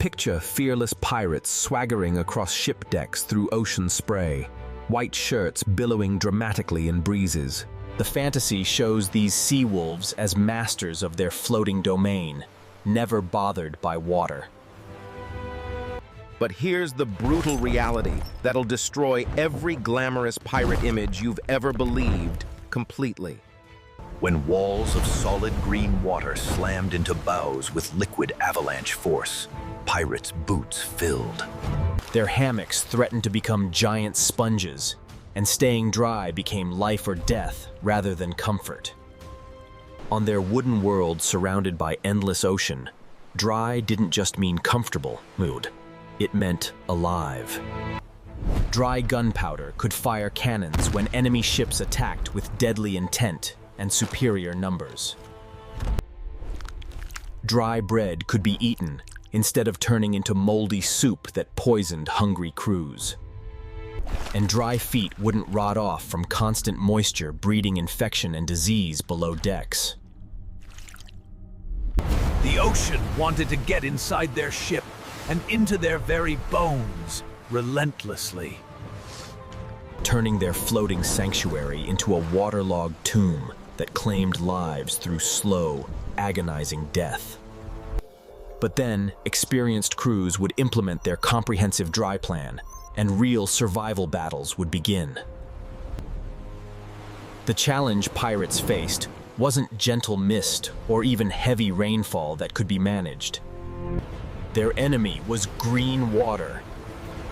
Picture fearless pirates swaggering across ship decks through ocean spray, white shirts billowing dramatically in breezes. The fantasy shows these sea wolves as masters of their floating domain, never bothered by water. But here's the brutal reality that'll destroy every glamorous pirate image you've ever believed completely. When walls of solid green water slammed into bows with liquid avalanche force, pirates' boots filled. Their hammocks threatened to become giant sponges, and staying dry became life or death rather than comfort. On their wooden world surrounded by endless ocean, dry didn't just mean comfortable mood, it meant alive. Dry gunpowder could fire cannons when enemy ships attacked with deadly intent and superior numbers. Dry bread could be eaten instead of turning into moldy soup that poisoned hungry crews. And dry feet wouldn't rot off from constant moisture breeding infection and disease below decks. The ocean wanted to get inside their ship and into their very bones, relentlessly. Turning their floating sanctuary into a waterlogged tomb that claimed lives through slow, agonizing death. But then, experienced crews would implement their comprehensive dry plan, and real survival battles would begin. The challenge pirates faced wasn't gentle mist or even heavy rainfall that could be managed. Their enemy was green water,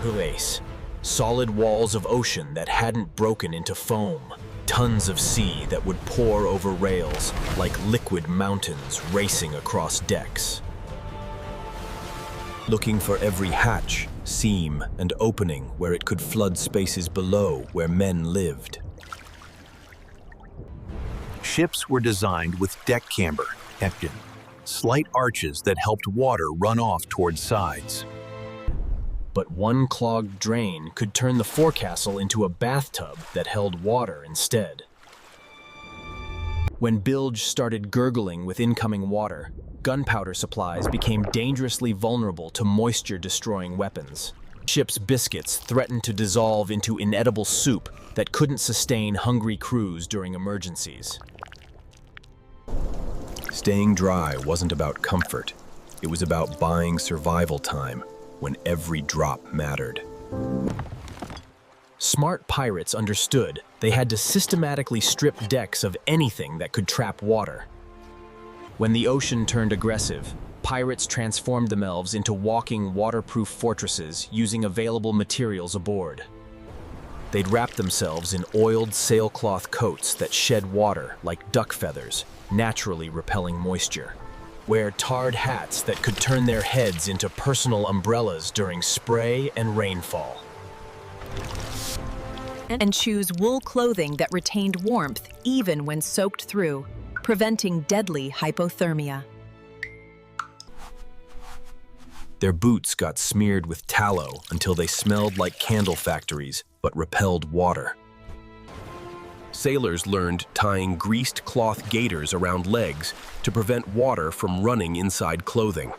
hues, solid walls of ocean that hadn't broken into foam, tons of sea that would pour over rails like liquid mountains racing across decks. Looking for every hatch, seam, and opening where it could flood spaces below where men lived. Ships were designed with deck camber, heptin, slight arches that helped water run off toward sides. But one clogged drain could turn the forecastle into a bathtub that held water instead. When bilge started gurgling with incoming water, gunpowder supplies became dangerously vulnerable to moisture-destroying weapons. Ship's biscuits threatened to dissolve into inedible soup that couldn't sustain hungry crews during emergencies. Staying dry wasn't about comfort. It was about buying survival time when every drop mattered. Smart pirates understood they had to systematically strip decks of anything that could trap water. When the ocean turned aggressive, pirates transformed themselves into walking waterproof fortresses using available materials aboard. They'd wrap themselves in oiled sailcloth coats that shed water like duck feathers, naturally repelling moisture. Wear tarred hats that could turn their heads into personal umbrellas during spray and rainfall. And choose wool clothing that retained warmth even when soaked through, preventing deadly hypothermia. Their boots got smeared with tallow until they smelled like candle factories but repelled water. Sailors learned tying greased cloth gaiters around legs to prevent water from running inside clothing.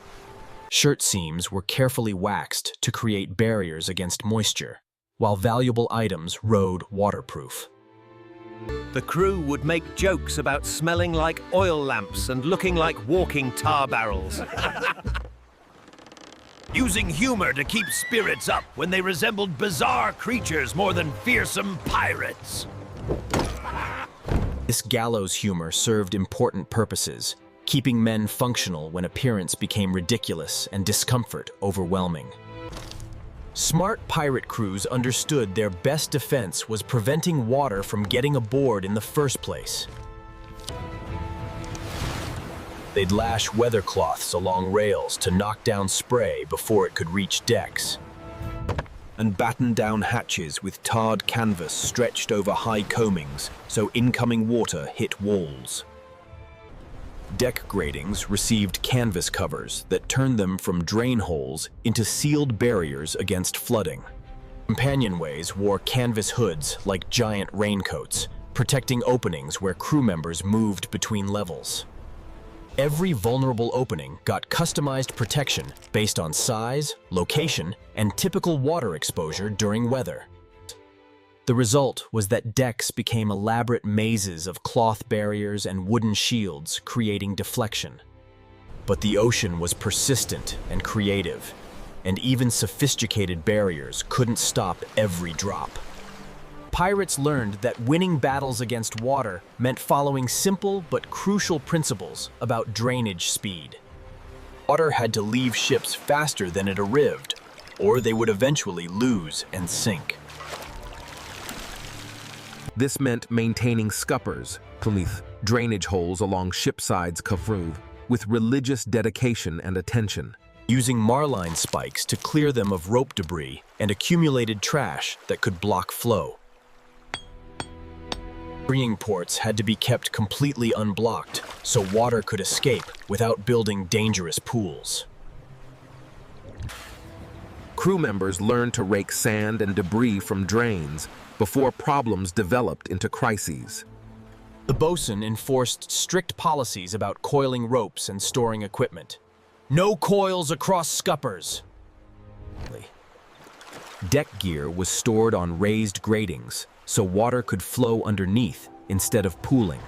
Shirt seams were carefully waxed to create barriers against moisture, while valuable items rode waterproof. The crew would make jokes about smelling like oil lamps and looking like walking tar barrels. Using humor to keep spirits up when they resembled bizarre creatures more than fearsome pirates. This gallows humor served important purposes, keeping men functional when appearance became ridiculous and discomfort overwhelming. Smart pirate crews understood their best defense was preventing water from getting aboard in the first place. They'd lash weather cloths along rails to knock down spray before it could reach decks, and batten down hatches with tarred canvas stretched over high coamings so incoming water hit walls. Deck gratings received canvas covers that turned them from drain holes into sealed barriers against flooding. Companionways wore canvas hoods like giant raincoats, protecting openings where crew members moved between levels. Every vulnerable opening got customized protection based on size, location, and typical water exposure during weather. The result was that decks became elaborate mazes of cloth barriers and wooden shields, creating deflection. But the ocean was persistent and creative, and even sophisticated barriers couldn't stop every drop. Pirates learned that winning battles against water meant following simple but crucial principles about drainage speed. Water had to leave ships faster than it arrived, or they would eventually lose and sink. This meant maintaining scuppers, drainage holes along ship sides, with religious dedication and attention. Using marline spikes to clear them of rope debris and accumulated trash that could block flow. Ferrying ports had to be kept completely unblocked so water could escape without building dangerous pools. Crew members learned to rake sand and debris from drains before problems developed into crises. The bosun enforced strict policies about coiling ropes and storing equipment. No coils across scuppers. Deck gear was stored on raised gratings so water could flow underneath instead of pooling.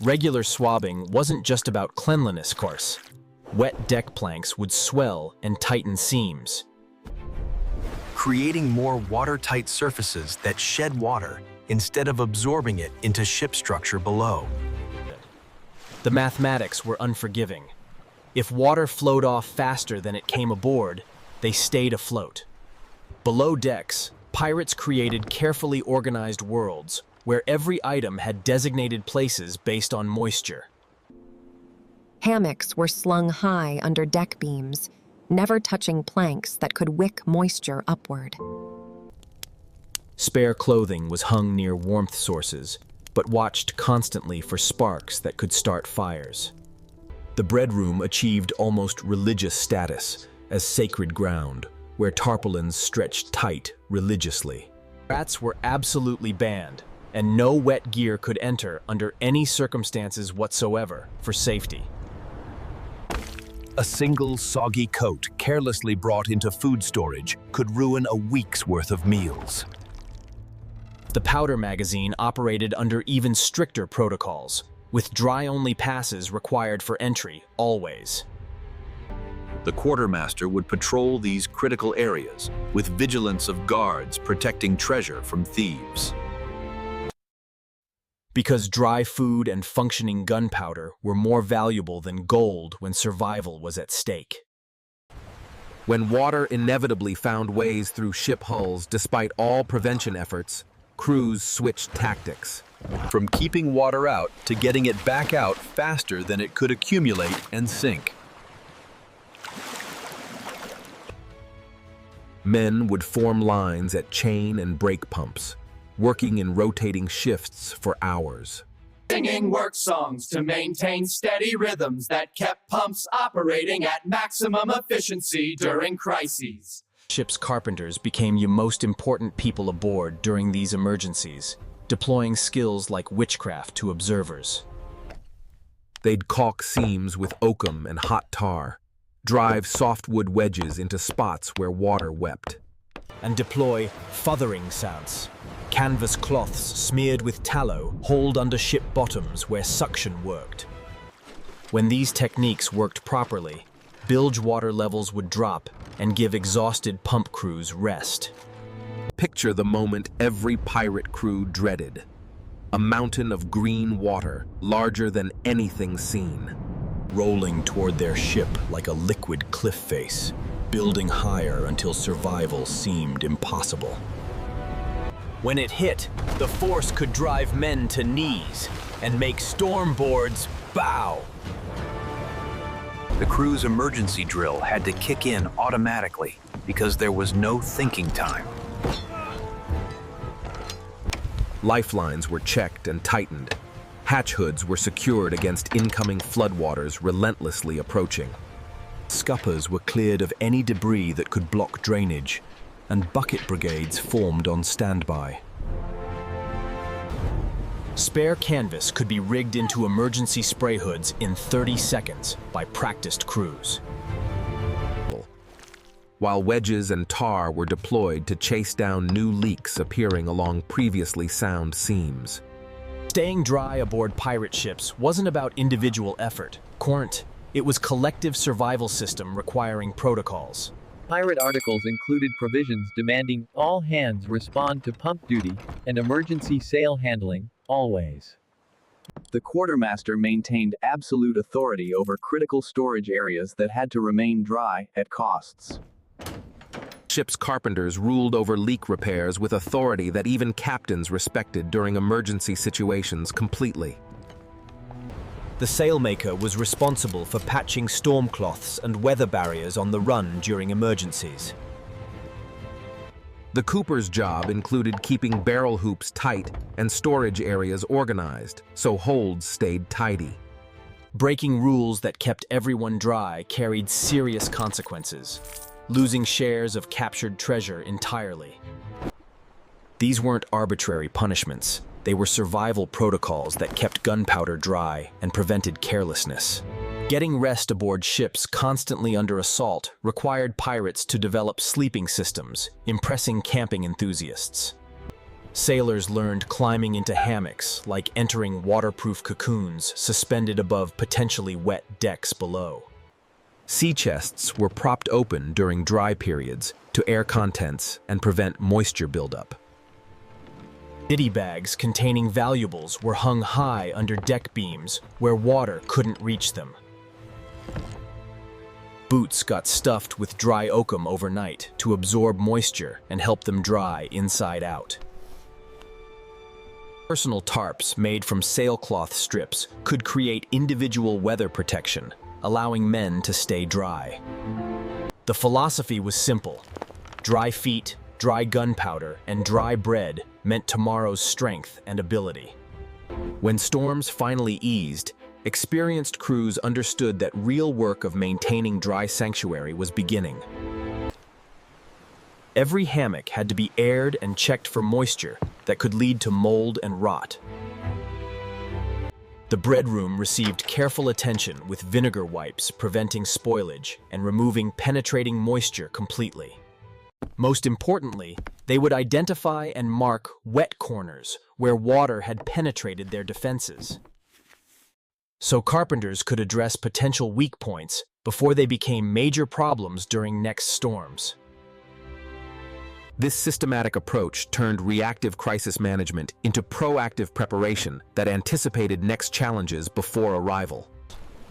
Regular swabbing wasn't just about cleanliness, of course. Wet deck planks would swell and tighten seams, creating more watertight surfaces that shed water instead of absorbing it into ship structure below. The mathematics were unforgiving. If water flowed off faster than it came aboard, they stayed afloat. Below decks, pirates created carefully organized worlds where every item had designated places based on moisture. Hammocks were slung high under deck beams, never touching planks that could wick moisture upward. Spare clothing was hung near warmth sources, but watched constantly for sparks that could start fires. The bread room achieved almost religious status as sacred ground, where tarpaulins stretched tight religiously. Rats were absolutely banned, and no wet gear could enter under any circumstances whatsoever for safety. A single soggy coat carelessly brought into food storage could ruin a week's worth of meals. The powder magazine operated under even stricter protocols, with dry-only passes required for entry, always. The quartermaster would patrol these critical areas, with vigilance of guards protecting treasure from thieves. Because dry food and functioning gunpowder were more valuable than gold when survival was at stake. When water inevitably found ways through ship hulls despite all prevention efforts, crews switched tactics. From keeping water out to getting it back out faster than it could accumulate and sink. Men would form lines at chain and brake pumps, working in rotating shifts for hours. Singing work songs to maintain steady rhythms that kept pumps operating at maximum efficiency during crises. Ship's carpenters became the most important people aboard during these emergencies, deploying skills like witchcraft to observers. They'd caulk seams with oakum and hot tar, drive softwood wedges into spots where water wept, and deploy futhering sounds, canvas cloths smeared with tallow hauled under ship bottoms where suction worked. When these techniques worked properly, bilge water levels would drop and give exhausted pump crews rest. Picture the moment every pirate crew dreaded. A mountain of green water, larger than anything seen, rolling toward their ship like a liquid cliff face, building higher until survival seemed impossible. When it hit, the force could drive men to knees and make storm boards bow. The crew's emergency drill had to kick in automatically because there was no thinking time. Lifelines were checked and tightened. Hatch hoods were secured against incoming floodwaters relentlessly approaching. Scuppers were cleared of any debris that could block drainage, and bucket brigades formed on standby. Spare canvas could be rigged into emergency spray hoods in 30 seconds by practiced crews. While wedges and tar were deployed to chase down new leaks appearing along previously sound seams. Staying dry aboard pirate ships wasn't about individual effort. It was collective survival system requiring protocols. Pirate articles included provisions demanding all hands respond to pump duty and emergency sail handling, always. The quartermaster maintained absolute authority over critical storage areas that had to remain dry at costs. Ship's carpenters ruled over leak repairs with authority that even captains respected during emergency situations completely. The sailmaker was responsible for patching storm cloths and weather barriers on the run during emergencies. The cooper's job included keeping barrel hoops tight and storage areas organized, so holds stayed tidy. Breaking rules that kept everyone dry carried serious consequences, losing shares of captured treasure entirely. These weren't arbitrary punishments. They were survival protocols that kept gunpowder dry and prevented carelessness. Getting rest aboard ships constantly under assault required pirates to develop sleeping systems, impressing camping enthusiasts. Sailors learned climbing into hammocks like entering waterproof cocoons suspended above potentially wet decks below. Sea chests were propped open during dry periods to air contents and prevent moisture buildup. Ditty bags containing valuables were hung high under deck beams where water couldn't reach them. Boots got stuffed with dry oakum overnight to absorb moisture and help them dry inside out. Personal tarps made from sailcloth strips could create individual weather protection, allowing men to stay dry. The philosophy was simple. Dry feet, dry gunpowder, and dry bread meant tomorrow's strength and ability. When storms finally eased, experienced crews understood that real work of maintaining dry sanctuary was beginning. Every hammock had to be aired and checked for moisture that could lead to mold and rot. The bread room received careful attention with vinegar wipes preventing spoilage and removing penetrating moisture completely. Most importantly, they would identify and mark wet corners where water had penetrated their defenses, so carpenters could address potential weak points before they became major problems during next storms. This systematic approach turned reactive crisis management into proactive preparation that anticipated next challenges before arrival.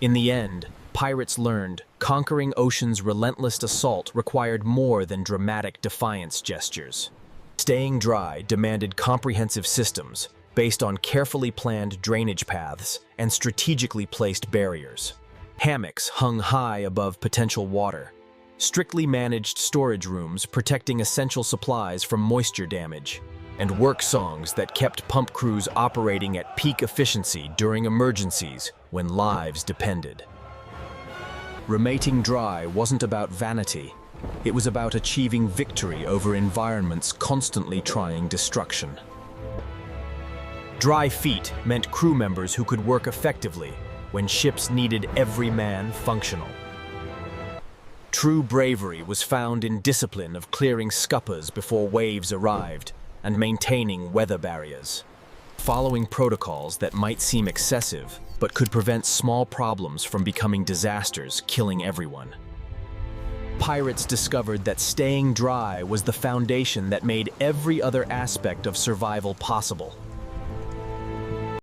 In the end, pirates learned conquering ocean's relentless assault required more than dramatic defiance gestures. Staying dry demanded comprehensive systems based on carefully planned drainage paths and strategically placed barriers. Hammocks hung high above potential water. Strictly managed storage rooms protecting essential supplies from moisture damage, and work songs that kept pump crews operating at peak efficiency during emergencies when lives depended. Remaining dry wasn't about vanity. It was about achieving victory over environments constantly trying destruction. Dry feet meant crew members who could work effectively when ships needed every man functional. True bravery was found in discipline of clearing scuppers before waves arrived and maintaining weather barriers. Following protocols that might seem excessive but could prevent small problems from becoming disasters, killing everyone. Pirates discovered that staying dry was the foundation that made every other aspect of survival possible.